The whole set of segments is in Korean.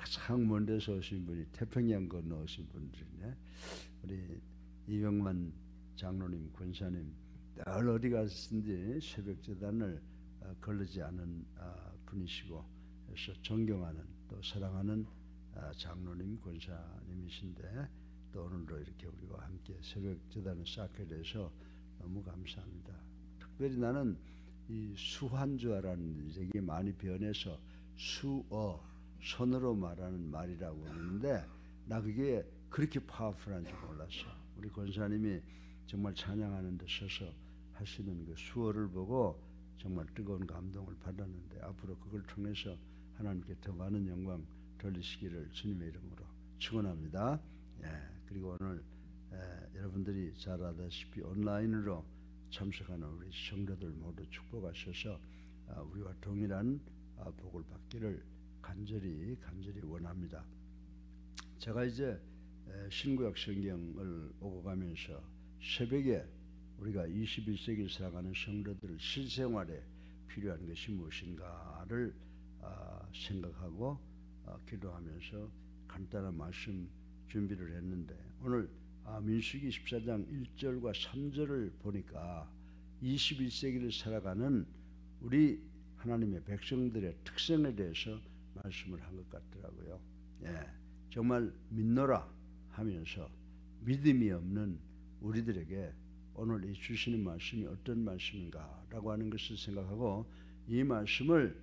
가장 먼 데서 오신 분이 태평양 건너 오신 분들이네. 우리 이병만 장로님, 권사님 늘 어디 가신지 새벽 재단을 거르지 않은 분이시고, 그래서 존경하는 또 사랑하는 장로님, 권사님이신데 또 오늘도 이렇게 우리와 함께 새벽 재단을 쌓게 돼서 너무 감사합니다. 특별히 나는 이 수환주라는 이게 많이 변해서 수어, 손으로 말하는 말이라고 하는데 나 그게 그렇게 파워풀한 줄 몰랐어. 우리 권사님이 정말 찬양하는 데 서서 하시는 그 수어를 보고 정말 뜨거운 감동을 받았는데 앞으로 그걸 통해서 하나님께 더 많은 영광 돌리시기를 주님의 이름으로 축원합니다. 그리고 오늘 여러분들이 잘 알다시피 온라인으로 참석하는 우리 성도들 모두 축복하셔서 우리와 동일한 복을 받기를 간절히 원합니다. 제가 이제 신구약 성경을 오고 가면서 새벽에 우리가 21세기를 살아가는 성도들 실생활에 필요한 것이 무엇인가를 생각하고 기도하면서 간단한 말씀 준비를 했는데 오늘 민수기 14장 1절과 3절을 보니까 21세기를 살아가는 우리 하나님의 백성들의 특성에 대해서 말씀을 한 것 같더라고요. 정말 믿노라 하면서 믿음이 없는 우리들에게 오늘 이 주시는 말씀이 어떤 말씀인가 라고 하는 것을 생각하고 이 말씀을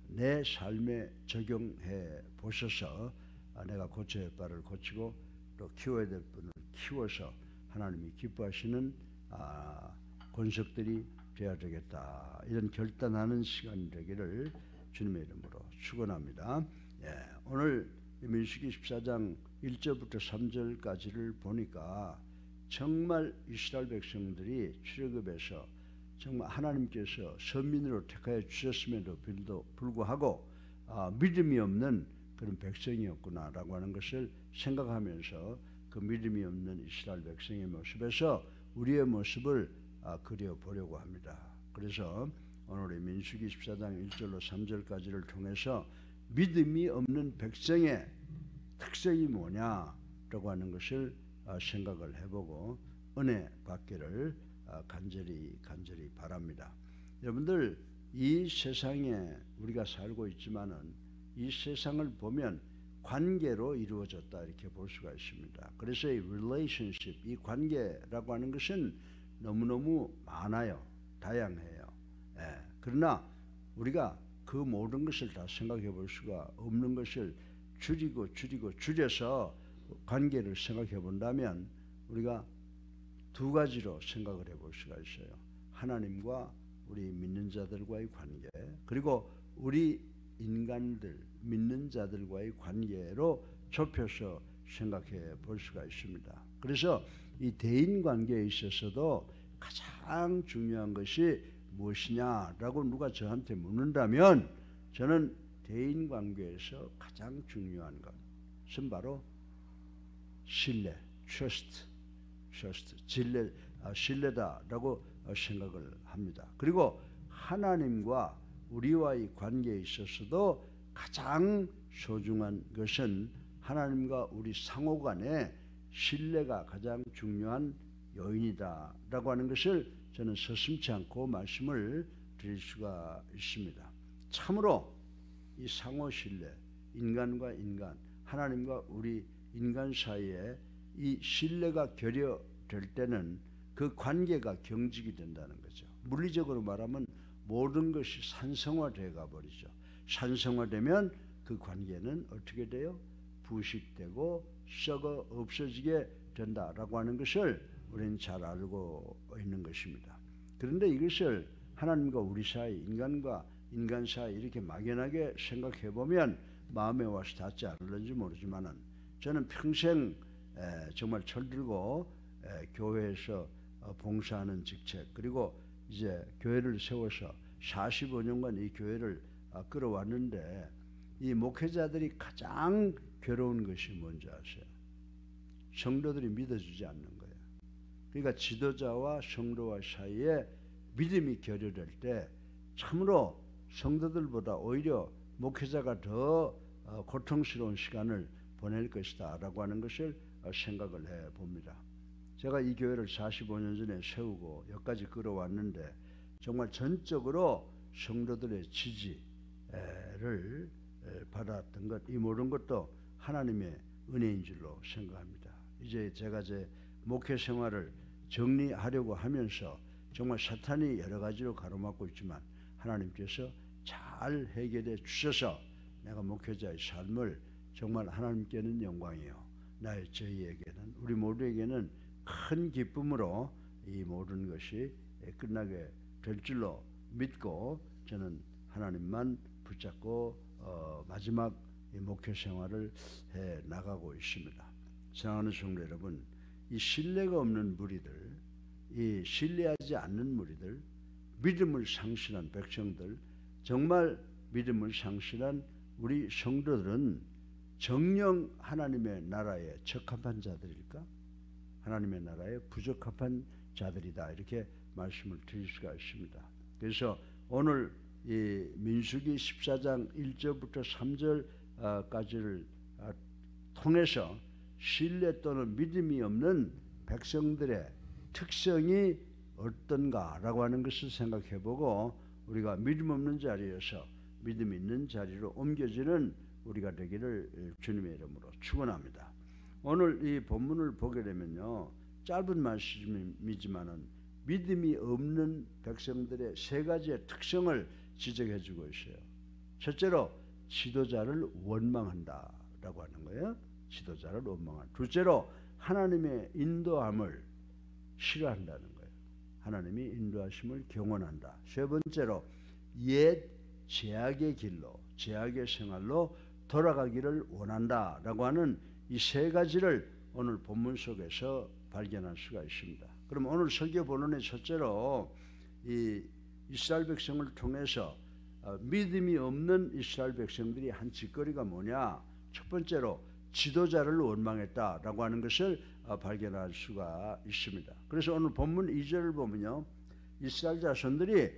내 삶에 적용해 보셔서 내가 고쳐야 할 바를 고치고 또 키워야 될 분을 키워서 하나님이 기뻐하시는 권속들이 되어야 되겠다, 이런 결단하는 시간이 되기를 주님의 이름으로 축원합니다. 오늘 민수기 14장 1절부터 3절까지를 보니까 정말 이스라엘 백성들이 출애굽에서 정말 하나님께서 선민으로 택하여 주셨음에도 불구하고 믿음이 없는 그런 백성이었구나라고 하는 것을 생각하면서 그 믿음이 없는 이스라엘 백성의 모습에서 우리의 모습을 그려보려고 합니다. 그래서 오늘 민수기 14장 1절로 3절까지를 통해서 믿음이 없는 백성의 특성이 뭐냐라고 하는 것을 생각을 해보고 은혜 받기를 간절히 바랍니다. 여러분들 이 세상에 우리가 살고 있지만은 이 세상을 보면 관계로 이루어졌다 이렇게 볼 수가 있습니다. 그래서 이 relationship, 이 관계라고 하는 것은 너무너무 많아요. 다양해요. 그러나 우리가 그 모든 것을 다 생각해 볼 수가 없는 것을 줄여서 관계를 생각해 본다면 우리가 두 가지로 생각을 해 볼 수가 있어요. 하나님과 우리 믿는 자들과의 관계, 그리고 우리 인간들, 믿는 자들과의 관계로 좁혀서 생각해 볼 수가 있습니다. 그래서 이 대인 관계에 있어서도 가장 중요한 것이 무엇이냐라고 누가 저한테 묻는다면 저는 대인 관계에서 가장 중요한 것은 바로 신뢰, trust, 신뢰다라고 생각을 합니다. 그리고 하나님과 우리와의 관계에 있어서도 가장 소중한 것은 하나님과 우리 상호 간의 신뢰가 가장 중요한 요인이다라고 하는 것을 저는 서슴지 않고 말씀을 드릴 수가 있습니다. 참으로 이 상호 신뢰, 인간과 인간, 하나님과 우리 인간 사이에 이 신뢰가 결여될 때는 그 관계가 경직이 된다는 거죠. 물리적으로 말하면 모든 것이 산성화되어 가버리죠. 산성화되면 그 관계는 어떻게 돼요? 부식되고 썩어 없어지게 된다라고 하는 것을 우리는 잘 알고 있는 것입니다. 그런데 이것을 하나님과 우리 사이, 인간과 인간 사이 이렇게 막연하게 생각해 보면 마음에 와서 닿지 않을는지 모르지만은 저는 평생 정말 철들고 교회에서 봉사하는 직책, 그리고 이제 교회를 세워서 45년간 이 교회를 끌어왔는데 이 목회자들이 가장 괴로운 것이 뭔지 아세요? 성도들이 믿어주지 않는 거예요. 그러니까 지도자와 성도와 사이에 믿음이 결여될 때 참으로 성도들보다 오히려 목회자가 더 고통스러운 시간을 보낼 것이다 라고 하는 것을 생각을 해봅니다. 제가 이 교회를 45년 전에 세우고 여기까지 끌어왔는데 정말 전적으로 성도들의 지지를 받았던 것, 이 모든 것도 하나님의 은혜인 줄로 생각합니다. 이제 제가 제 목회 생활을 정리하려고 하면서 정말 사탄이 여러 가지로 가로막고 있지만 하나님께서 잘 해결해 주셔서 내가 목회자의 삶을 정말 하나님께는 영광이요, 저희에게는, 우리 모두에게는 큰 기쁨으로 이 모든 것이 끝나게 될 줄로 믿고 저는 하나님만 붙잡고 마지막 이 목회 생활을 해 나가고 있습니다. 사랑하는 성도 여러분, 이 신뢰가 없는 무리들, 이 신뢰하지 않는 무리들, 믿음을 상실한 백성들, 정말 믿음을 상실한 우리 성도들은 정녕 하나님의 나라에 적합한 자들일까? 하나님의 나라에 부적합한 자들이다, 이렇게 말씀을 드릴 수가 있습니다. 그래서 오늘 이 민수기 14장 1절부터 3절까지를 통해서 신뢰 또는 믿음이 없는 백성들의 특성이 어떤가라고 하는 것을 생각해보고 우리가 믿음 없는 자리에서 믿음 있는 자리로 옮겨지는 우리가 되기를 주님의 이름으로 축원합니다. 오늘 이 본문을 보게 되면요, 짧은 말씀이지만은 믿음이 없는 백성들의 세 가지의 특성을 지적해주고 있어요. 첫째로 지도자를 원망한다라고 하는 거예요. 지도자를 원망한. 둘째로 하나님의 인도함을 싫어한다는 거예요. 하나님이 인도하심을 경원한다. 세 번째로 옛 죄악의 길로, 죄악의 생활로 돌아가기를 원한다라고 하는 이 세 가지를 오늘 본문 속에서 발견할 수가 있습니다. 그럼 오늘 설교 본론의 첫째로 이 이스라엘 백성을 통해서 믿음이 없는 이스라엘 백성들이 한 짓거리가 뭐냐? 첫 번째로 지도자를 원망했다라고 하는 것을 발견할 수가 있습니다. 그래서 오늘 본문 2절을 보면요, 이스라엘 자손들이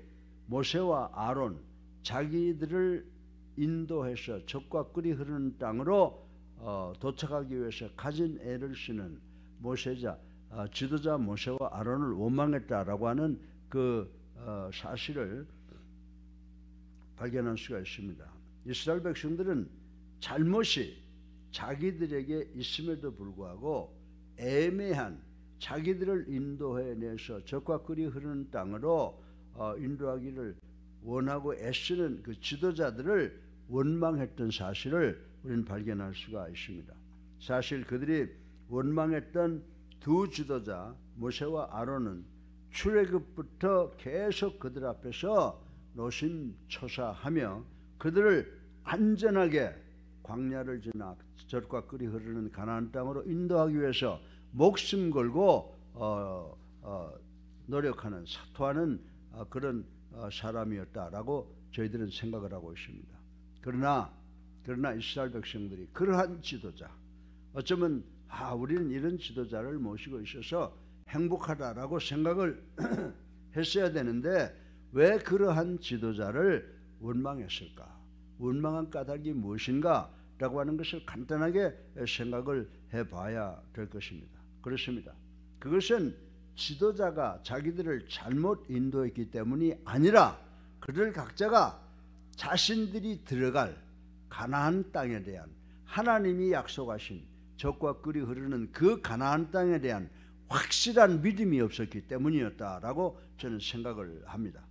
모세와 아론, 자기들을 인도해서 적과 꿀이 흐르는 땅으로 도착하기 위해서 가진 애를 쓰는 지도자 모세와 아론을 원망했다라고 하는 그 사실을 발견할 수가 있습니다. 이스라엘 백성들은 잘못이 자기들에게 있음에도 불구하고 애매한, 자기들을 인도해내서 적과 꿀이 흐르는 땅으로 인도하기를 원하고 애쓰는 그 지도자들을 원망했던 사실을 우리는 발견할 수가 있습니다. 사실 그들이 원망했던 두 지도자 모세와 아론은 출애굽부터 계속 그들 앞에서 노심초사하며 그들을 안전하게 광야를 지나 젖과 꿀이 흐르는 가나안 땅으로 인도하기 위해서 목숨 걸고 노력하는, 사토하는 그런 사람이었다라고 저희들은 생각을 하고 있습니다. 그러나 이스라엘 백성들이 그러한 지도자, 어쩌면 우리는 이런 지도자를 모시고 있어서 행복하다라고 생각을 했어야 되는데 왜 그러한 지도자를 원망했을까? 원망한 까닭이 무엇인가? 라고 하는 것을 간단하게 생각을 해봐야 될 것입니다. 그렇습니다. 그것은 지도자가 자기들을 잘못 인도했기 때문이 아니라 그들 각자가 자신들이 들어갈 가나안 땅에 대한, 하나님이 약속하신 젖과 꿀이 흐르는 그 가나안 땅에 대한 확실한 믿음이 없었기 때문이었다라고 저는 생각을 합니다.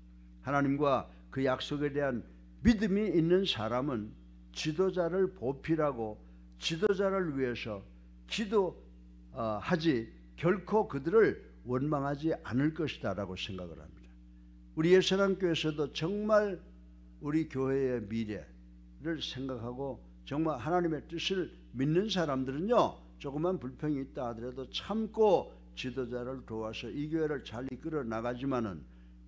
하나님과 그 약속에 대한 믿음이 있는 사람은 지도자를 보필하고 지도자를 위해서 기도하지 결코 그들을 원망하지 않을 것이다 라고 생각을 합니다. 우리 예수님께서도 정말 우리 교회의 미래를 생각하고 정말 하나님의 뜻을 믿는 사람들은요, 조그만 불평이 있다 하더라도 참고 지도자를 도와서 이 교회를 잘 이끌어 나가지만은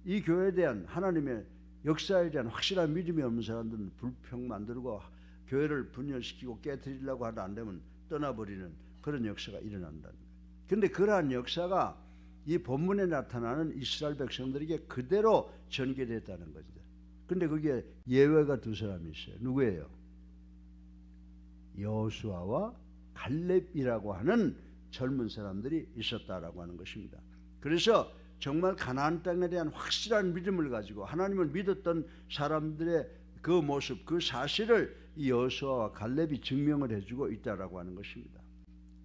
이 교회에 대한 하나님의 역사에 대한 확실한 믿음이 없는 사람들은 불평 만들고 교회를 분열시키고 깨뜨리려고 하다 안 되면 떠나버리는 그런 역사가 일어난다는 거예요. 그런데 그러한 역사가 이 본문에 나타나는 이스라엘 백성들에게 그대로 전개됐다는 거죠. 그런데 그게 예외가 두 사람이 있어요. 누구예요? 여호수아와 갈렙이라고 하는 젊은 사람들이 있었다라고 하는 것입니다. 그래서 정말 가나안 땅에 대한 확실한 믿음을 가지고 하나님을 믿었던 사람들의 그 모습, 그 사실을 이 여호수아와 갈렙이 증명을 해주고 있다라고 하는 것입니다.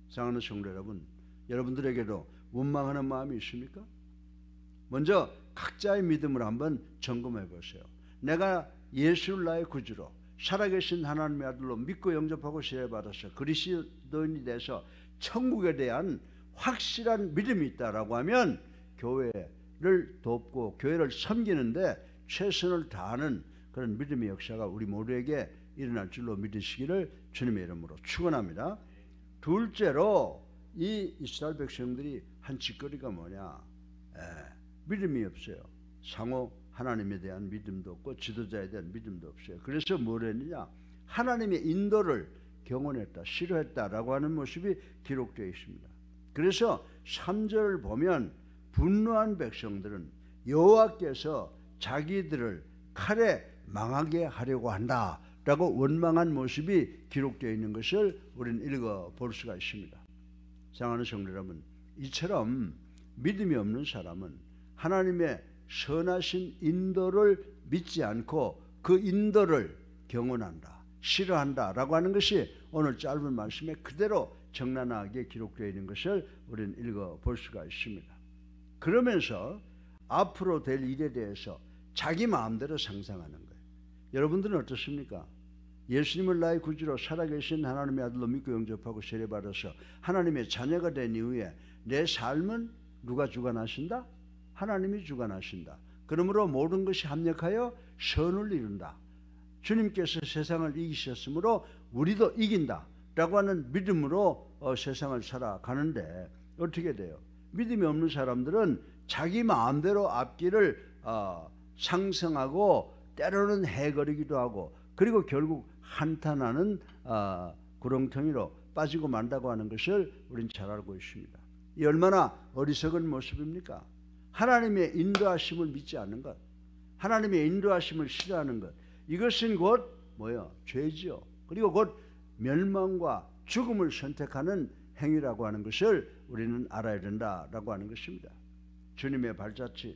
사랑하는 성도 여러분, 여러분들에게도 원망하는 마음이 있습니까? 먼저 각자의 믿음을 한번 점검해 보세요. 내가 예수를 나의 구주로 살아계신 하나님의 아들로 믿고 영접하고 세례받아서 그리스도인이 돼서 천국에 대한 확실한 믿음이 있다라고 하면 교회를 돕고 교회를 섬기는데 최선을 다하는 그런 믿음의 역사가 우리 모두에게 일어날 줄로 믿으시기를 주님의 이름으로 축원합니다. 둘째로 이 이스라엘 백성들이 한 짓거리가 뭐냐? 믿음이 없어요. 상호 하나님에 대한 믿음도 없고 지도자에 대한 믿음도 없어요. 그래서 뭘 했느냐? 하나님의 인도를 경원했다, 싫어했다라고 하는 모습이 기록되어 있습니다. 그래서 3절을 보면 분노한 백성들은 여호와께서 자기들을 칼에 망하게 하려고 한다라고 원망한 모습이 기록되어 있는 것을 우리는 읽어볼 수가 있습니다. 사랑하는 성도 여러분, 이처럼 믿음이 없는 사람은 하나님의 선하신 인도를 믿지 않고 그 인도를 경원한다, 싫어한다라고 하는 것이 오늘 짧은 말씀에 그대로 적나라하게 기록되어 있는 것을 우리는 읽어볼 수가 있습니다. 그러면서 앞으로 될 일에 대해서 자기 마음대로 상상하는 거예요. 여러분들은 어떻습니까? 예수님을 나의 구주로 살아계신 하나님의 아들로 믿고 영접하고 세례받아서 하나님의 자녀가 된 이후에 내 삶은 누가 주관하신다? 하나님이 주관하신다. 그러므로 모든 것이 합력하여 선을 이룬다. 주님께서 세상을 이기셨으므로 우리도 이긴다 라고 하는 믿음으로 세상을 살아가는데 어떻게 돼요? 믿음이 없는 사람들은 자기 마음대로 앞길을 상승하고 때로는 해거리기도 하고 그리고 결국 한탄하는 구렁텅이로 빠지고 만다고 하는 것을 우리는 잘 알고 있습니다. 이 얼마나 어리석은 모습입니까? 하나님의 인도하심을 믿지 않는 것, 하나님의 인도하심을 싫어하는 것, 이것은 곧 뭐예요? 죄지요. 그리고 곧 멸망과 죽음을 선택하는 행위라고 하는 것을 우리는 알아야 된다라고 하는 것입니다. 주님의 발자취,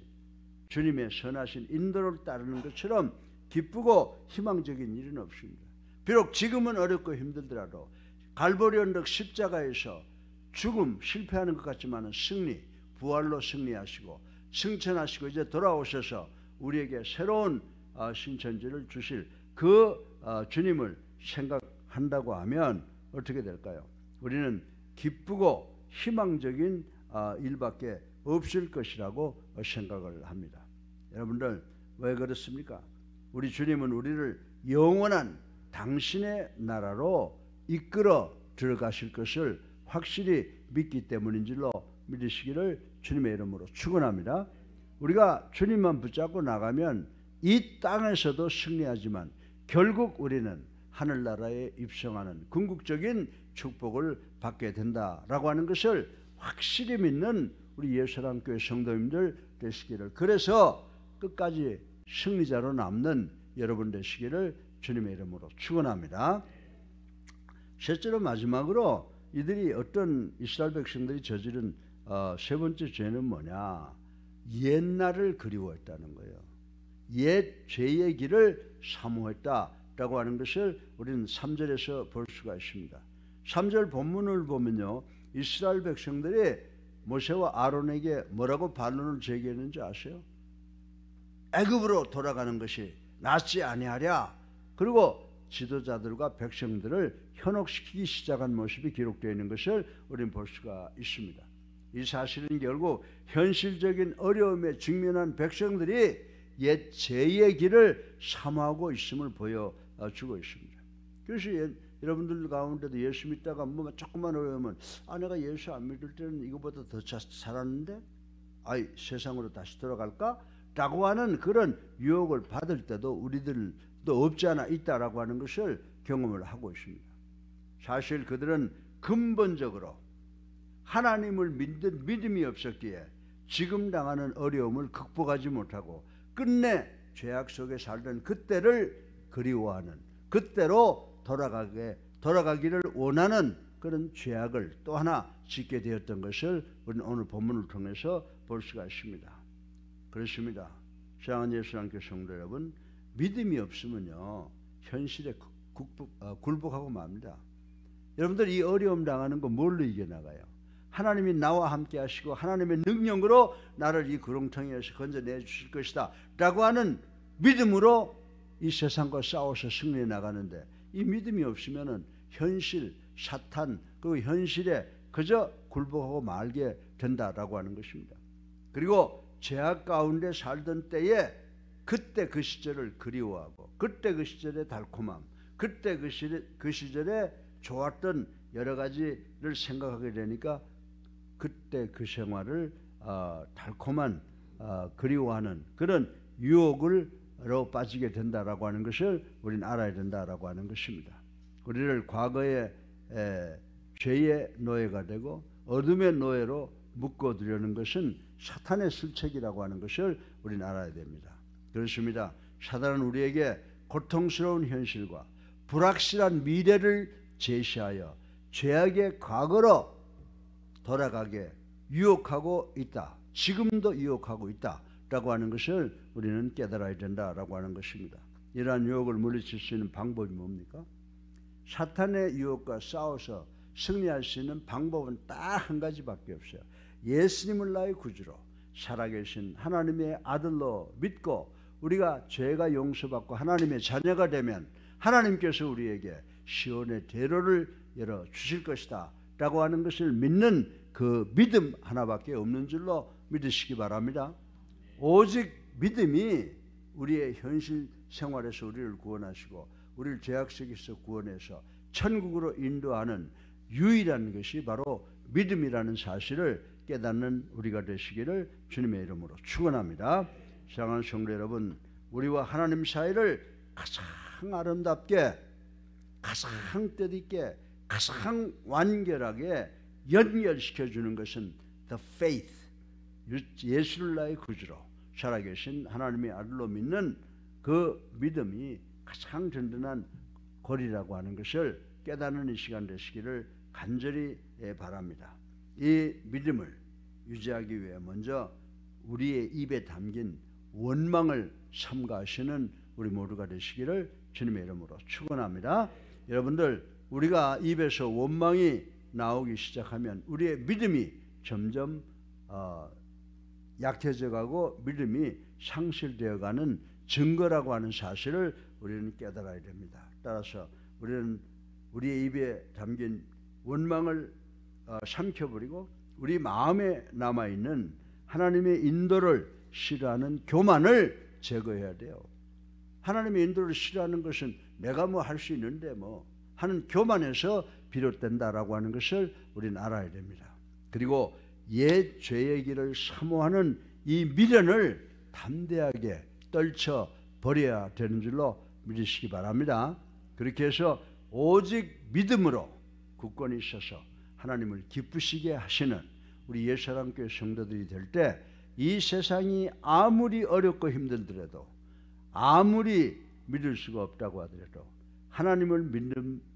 주님의 선하신 인도를 따르는 것처럼 기쁘고 희망적인 일은 없습니다. 비록 지금은 어렵고 힘들더라도 갈보리 언덕 십자가에서 죽음, 실패하는 것 같지만 승리, 부활로 승리하시고 승천하시고 이제 돌아오셔서 우리에게 새로운 신천지를 주실 그 주님을 생각한다고 하면 어떻게 될까요? 우리는 기쁘고 희망적인 일밖에 없을 것이라고 생각을 합니다. 여러분들 왜 그렇습니까? 우리 주님은 우리를 영원한 당신의 나라로 이끌어 들어가실 것을 확실히 믿기 때문인 줄로 믿으시기를 주님의 이름으로 축원합니다. 우리가 주님만 붙잡고 나가면 이 땅에서도 승리하지만 결국 우리는 하늘나라에 입성하는 궁극적인 축복을 받게 된다라고 하는 것을 확실히 믿는 우리 예수랑교회 성도님들 되시기를, 그래서 끝까지 승리자로 남는 여러분 되시기를 주님의 이름으로 축원합니다. 셋째로 마지막으로 이들이 어떤 이스라엘 백성들이 저지른 세 번째 죄는 뭐냐? 옛날을 그리워했다는 거예요. 옛 죄의 길을 사모했다라고 하는 것을 우리는 3절에서 볼 수가 있습니다. 3절 본문을 보면요, 이스라엘 백성들이 모세와 아론에게 뭐라고 반론을 제기했는지 아세요? 애굽으로 돌아가는 것이 낫지 아니하랴. 그리고 지도자들과 백성들을 현혹시키기 시작한 모습이 기록되어 있는 것을 우리는 볼 수가 있습니다. 이 사실은 결국 현실적인 어려움에 직면한 백성들이 옛 죄의 길을 사모하고 있음을 보여주고 있습니다. 그래서 여러분들 가운데도 예수 믿다가 뭐 조금만 어려우면 내가 예수 안 믿을 때는 이거보다 더 살았는데 세상으로 다시 돌아갈까? 라고 하는 그런 유혹을 받을 때도 우리들도 없지 않아 있다라고 하는 것을 경험을 하고 있습니다. 사실 그들은 근본적으로 하나님을 믿는 믿음이 없었기에 지금 당하는 어려움을 극복하지 못하고 끝내 죄악 속에 살던 그때를 그리워하는, 그때로 돌아가게 돌아가기를 원하는 그런 죄악을 또 하나 짓게 되었던 것을 우리는 오늘 본문을 통해서 볼 수가 있습니다. 그렇습니다. 사랑하는 예수님께 성도 여러분, 믿음이 없으면요 현실에 굴복하고 맙니다. 여러분들 이 어려움 당하는 거 뭘로 이겨나가요? 하나님이 나와 함께 하시고 하나님의 능력으로 나를 이 구렁텅이에서 건져내 주실 것이다 라고 하는 믿음으로 이 세상과 싸워서 승리해 나가는데, 이 믿음이 없으면은 현실, 사탄, 그 현실에 그저 굴복하고 말게 된다라고 하는 것입니다. 그리고 죄악 가운데 살던 때에 그때 그 시절을 그리워하고, 그때 그 시절의 달콤함, 그때 그 시절에 좋았던 여러 가지를 생각하게 되니까 그때 그 생활을 달콤한 그리워하는 그런 유혹으로 빠지게 된다라고 하는 것을 우리는 알아야 된다라고 하는 것입니다. 우리를 과거의 죄의 노예가 되고 어둠의 노예로 묶어두려는 것은 사탄의 실책이라고 하는 것을 우리는 알아야 됩니다. 그렇습니다. 사탄은 우리에게 고통스러운 현실과 불확실한 미래를 제시하여 죄악의 과거로 돌아가게 유혹하고 있다. 지금도 유혹하고 있다라고 하는 것을 우리는 깨달아야 된다라고 하는 것입니다. 이러한 유혹을 물리칠 수 있는 방법이 뭡니까? 사탄의 유혹과 싸워서 승리할 수 있는 방법은 딱 한 가지밖에 없어요. 예수님을 나의 구주로 살아계신 하나님의 아들로 믿고 우리가 죄가 용서받고 하나님의 자녀가 되면 하나님께서 우리에게 시온의 대로를 열어 주실 것이다 라고 하는 것을 믿는 그 믿음 하나밖에 없는 줄로 믿으시기 바랍니다. 오직 믿음이 우리의 현실 생활에서 우리를 구원하시고 우리를 죄악 속에서 구원해서 천국으로 인도하는 유일한 것이 바로 믿음이라는 사실을 깨닫는 우리가 되시기를 주님의 이름으로 축원합니다. 사랑하는 성도 여러분, 우리와 하나님 사이를 가장 아름답게, 가장 뜻있게, 가장 완결하게 연결시켜주는 것은 the faith, 예수를 나의 구주로 살아계신 하나님의 아들로 믿는 그 믿음이 가장 든든한 고리라고 하는 것을 깨닫는 이 시간 되시기를 간절히 바랍니다. 이 믿음을 유지하기 위해 먼저 우리의 입에 담긴 원망을 삼가하시는 우리 모두가 되시기를 주님의 이름으로 축원합니다. 여러분들, 우리가 입에서 원망이 나오기 시작하면 우리의 믿음이 점점 약해져 가고 믿음이 상실되어가는 증거라고 하는 사실을 우리는 깨달아야 됩니다. 따라서 우리는 우리의 입에 담긴 원망을 삼켜버리고 우리 마음에 남아있는 하나님의 인도를 싫어하는 교만을 제거해야 돼요. 하나님의 인도를 싫어하는 것은 내가 뭐 할 수 있는데 뭐 하는 교만에서 비롯된다라고 하는 것을 우리는 알아야 됩니다. 그리고 옛 죄의 길을 사모하는 이 미련을 담대하게 떨쳐 버려야 되는 줄로 믿으시기 바랍니다. 그렇게 해서 오직 믿음으로 굳건히 있어서 하나님을 기쁘시게 하시는 우리 옛사랑교회 성도들이 될 때 이 세상이 아무리 어렵고 힘들더라도, 아무리 믿을 수가 없다고 하더라도 하나님을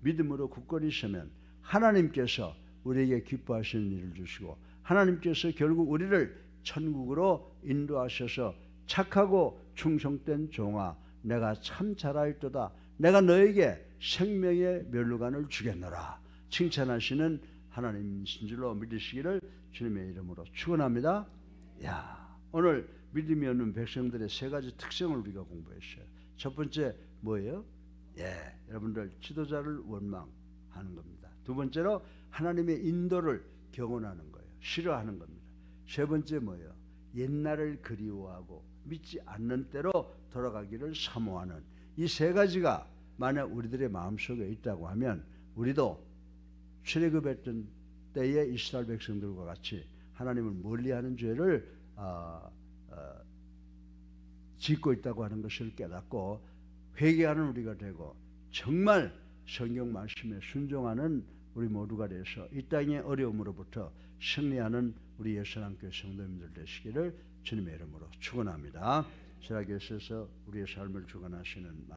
믿음으로 굳건히 있으면 하나님께서 우리에게 기뻐하시는 일을 주시고 하나님께서 결국 우리를 천국으로 인도하셔서 착하고 충성된 종아, 내가 참 잘하였도다, 내가 너에게 생명의 면류관을 주겠노라 칭찬하시는 하나님이신 줄로 믿으시기를 주님의 이름으로 축원합니다. 오늘 믿음이 없는 백성들의 세 가지 특성을 우리가 공부했어요. 첫 번째 뭐예요? 여러분들 지도자를 원망하는 겁니다. 두 번째로 하나님의 인도를 경원하는 거예요. 싫어하는 겁니다. 세 번째 뭐예요? 옛날을 그리워하고 믿지 않는 대로 돌아가기를 사모하는 이 세 가지가 만약 우리들의 마음속에 있다고 하면 우리도 출애굽했던 때의 이스라엘 백성들과 같이 하나님을 멀리하는 죄를 짓고 있다고 하는 것을 깨닫고 회개하는 우리가 되고 정말 성경 말씀에 순종하는 우리 모두가 되어서 이 땅의 어려움으로부터 승리하는 우리 예수님께 성도님들 되시기를 주님의 이름으로 축원합니다. 살아계셔서 우리의 삶을 주관하시는